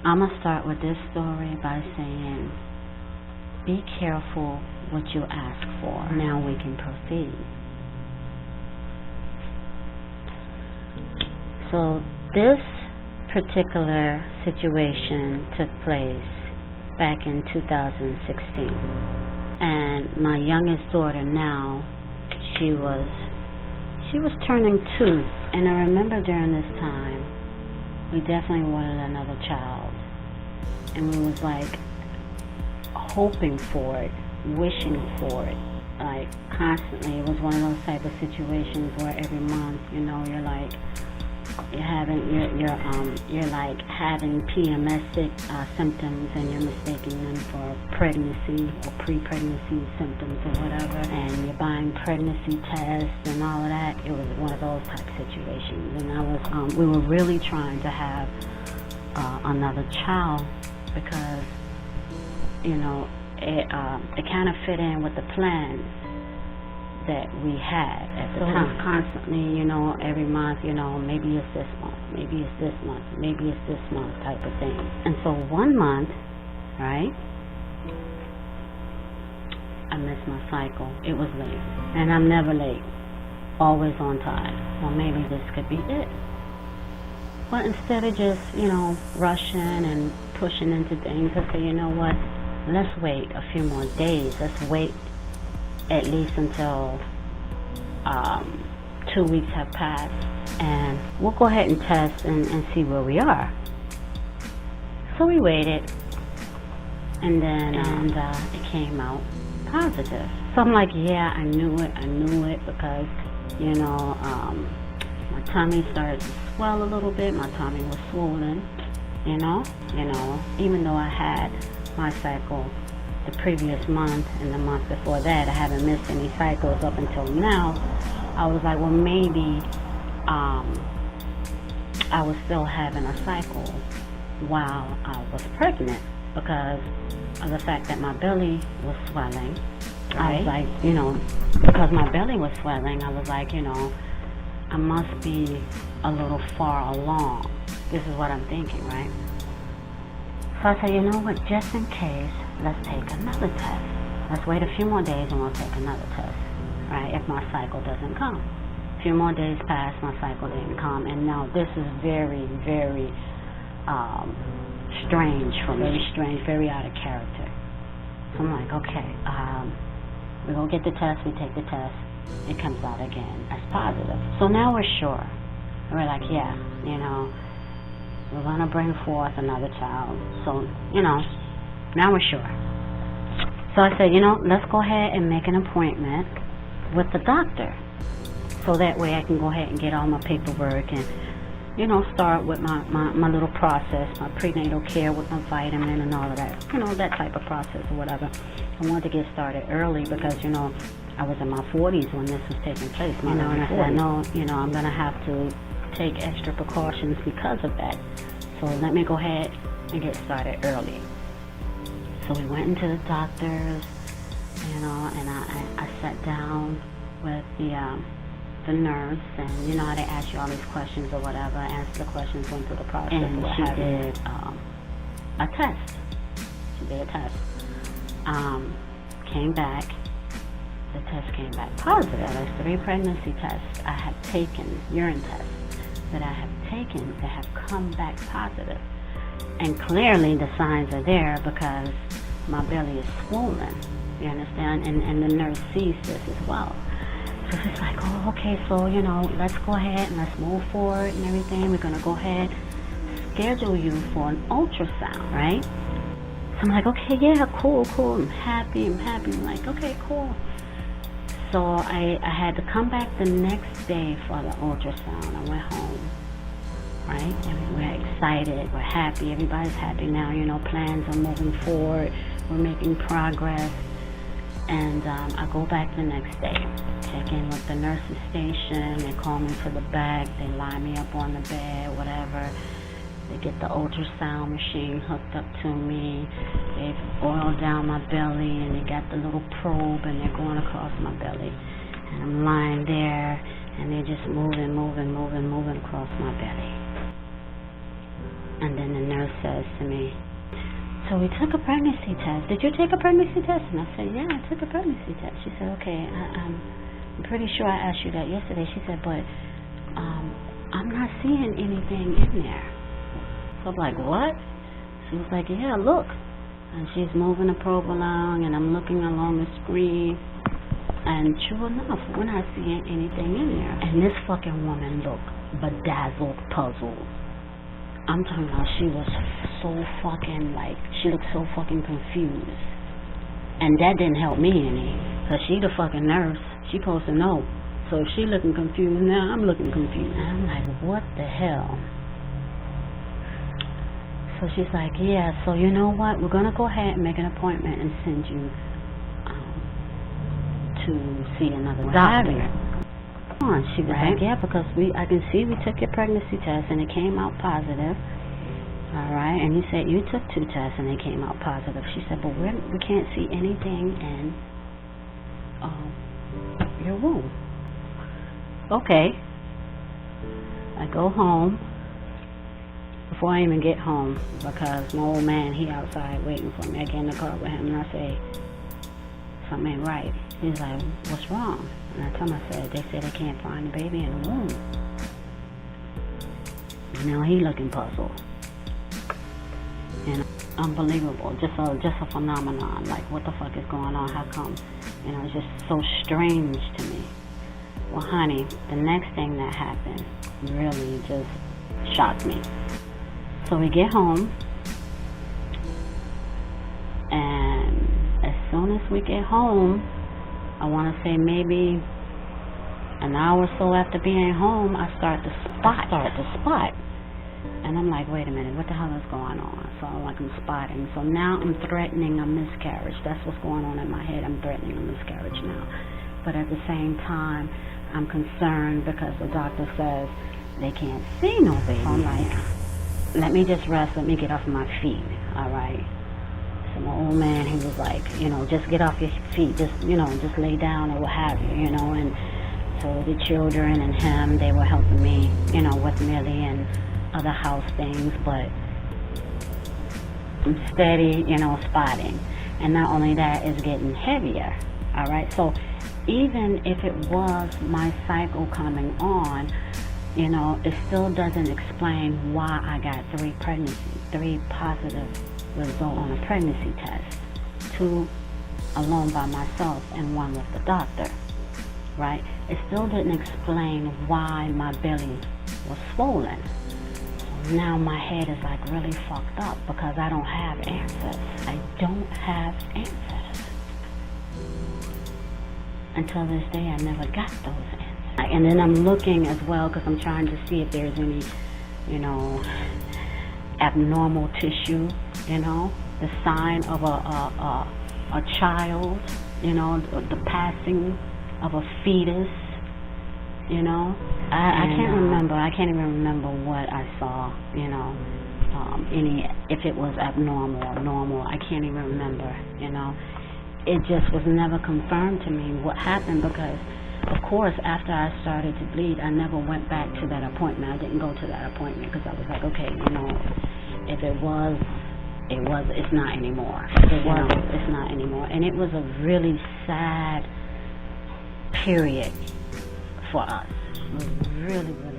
I'm going to start with this story by saying, be careful what you ask for. Now we can proceed. So this particular situation took place back in 2016. And my youngest daughter now, she was turning 2. And I remember during this time, we definitely wanted another child. And we was like hoping for it, wishing for it, like constantly. It was one of those type of situations where every month, you're like you're like having PMS symptoms, and you're mistaking them for pregnancy or pre-pregnancy symptoms or whatever, and you're buying pregnancy tests and all of that. It was one of those type of situations, and we were really trying to have another child because it kind of fit in with the plans that we had at the time. Constantly, every month, maybe it's this month, maybe it's this month, maybe it's this month type of thing. And so one month, right, I missed my cycle. It was late. And I'm never late. Always on time. Well, maybe this could be it. But instead of just, rushing and pushing into things, I said, you know what, let's wait a few more days. Let's wait at least until 2 weeks have passed, and we'll go ahead and test and see where we are. So we waited, and then it came out positive. So I'm like, yeah, I knew it because my tummy started to swell a little bit. My tummy was swollen, even though I had my cycle the previous month and the month before that. I haven't missed any cycles up until now. I was like, well, maybe I was still having a cycle while I was pregnant because of the fact that my belly was swelling. Right. I was like, because my belly was swelling, I was like, I must be a little far along. This is what I'm thinking, right? So I said, you know what, just in case, let's take another test. Let's wait a few more days and we'll take another test, right, if my cycle doesn't come. A few more days passed, my cycle didn't come, and now this is very, very strange for me. Very strange, very out of character. So I'm like, okay, we go get the test, we take the test, it comes out again as positive. So now we're sure. We're like, yeah, we're going to bring forth another child. So, now we're sure. So I said, let's go ahead and make an appointment with the doctor. So that way I can go ahead and get all my paperwork and, start with my little process, my prenatal care with my vitamin and all of that. That type of process or whatever. I wanted to get started early because, I was in my 40s when this was taking place. And I said, no, I'm going to have to take extra precautions because of that. So let me go ahead and get started early. So we went into the doctors, and I sat down with the nurse, and how they ask you all these questions or whatever. Answered the questions, went through the process, and she did a test. She did a test. Came back. The test came back positive. There's 3 pregnancy tests I have taken, urine tests that I have taken that have come back positive. And clearly the signs are there because my belly is swollen, you understand? And the nurse sees this as well. So it's like, oh, okay, so, let's go ahead and let's move forward and everything. We're going to go ahead, schedule you for an ultrasound, right? So I'm like, okay, yeah, cool. I'm happy. I'm like, okay, cool. So I had to come back the next day for the ultrasound. I went home, right? And we're excited. We're happy. Everybody's happy now. Plans are moving forward. We're making progress. And I go back the next day, check in with the nurse's station. They call me to the back. They line me up on the bed, whatever. They get the ultrasound machine hooked up to me. They've oiled down my belly, and they got the little probe, and they're going across my belly. And I'm lying there, and they're just moving across my belly. And then the nurse says to me, so we took a pregnancy test. Did you take a pregnancy test? And I said, yeah, I took a pregnancy test. She said, okay, I'm pretty sure I asked you that yesterday. She said, but I'm not seeing anything in there. So I'm like, what? She was like, yeah, look. And she's moving the probe along, and I'm looking along the screen. And sure enough, we're not seeing anything in there. And this fucking woman looked bedazzled, puzzled. I'm talking about she was so fucking, like, she looked so fucking confused. And that didn't help me any, because she the fucking nurse. She supposed to know. So if she looking confused, now I'm looking confused. And I'm like, what the hell? So she's like, yeah, so you know what? We're going to go ahead and make an appointment and send you to see another doctor. She was like, yeah, because I can see we took your pregnancy test and it came out positive. All right, and you said you took 2 tests and they came out positive. She said, but we can't see anything in your womb. Okay. I go home. Before I even get home, because my old man, he outside waiting for me. I get in the car with him and I say, something ain't right. He's like, what's wrong? And I tell him, they said they can't find the baby in the womb. Now he looking puzzled. And unbelievable, just a phenomenon. Like, what the fuck is going on? How come? You know, it's just so strange to me. Well, honey, the next thing that happened really just shocked me. So we get home, and as soon as we get home, I want to say maybe an hour or so after being home, I start to spot. And I'm like, wait a minute, what the hell is going on? So I'm spotting. So now I'm threatening a miscarriage. That's what's going on in my head. I'm threatening a miscarriage now. But at the same time, I'm concerned because the doctor says they can't see no baby. So I'm like, let me just rest. Let me get off my feet. All right. So my old man, he was like, just get off your feet. Just lay down or what have you, And so the children and him, they were helping me, with Millie and other house things, but I'm steady, spotting. And not only that, it's getting heavier. All right. So even if it was my cycle coming on, it still doesn't explain why I got 3 positive results on a pregnancy test. 2 alone by myself and 1 with the doctor, right? It still didn't explain why my belly was swollen. So now my head is like really fucked up because I don't have answers. I don't have answers. Until this day, I never got those answers. And then I'm looking as well because I'm trying to see if there's any, abnormal tissue, the sign of a child, the passing of a fetus, I can't remember. I can't even remember what I saw, if it was abnormal or normal. I can't even remember, It just was never confirmed to me what happened because, of course, after I started to bleed, I never went back to that appointment. I didn't go to that appointment because I was like, okay, if it was, it's not anymore. If it was, it's not anymore. And it was a really sad period for us. It was really, really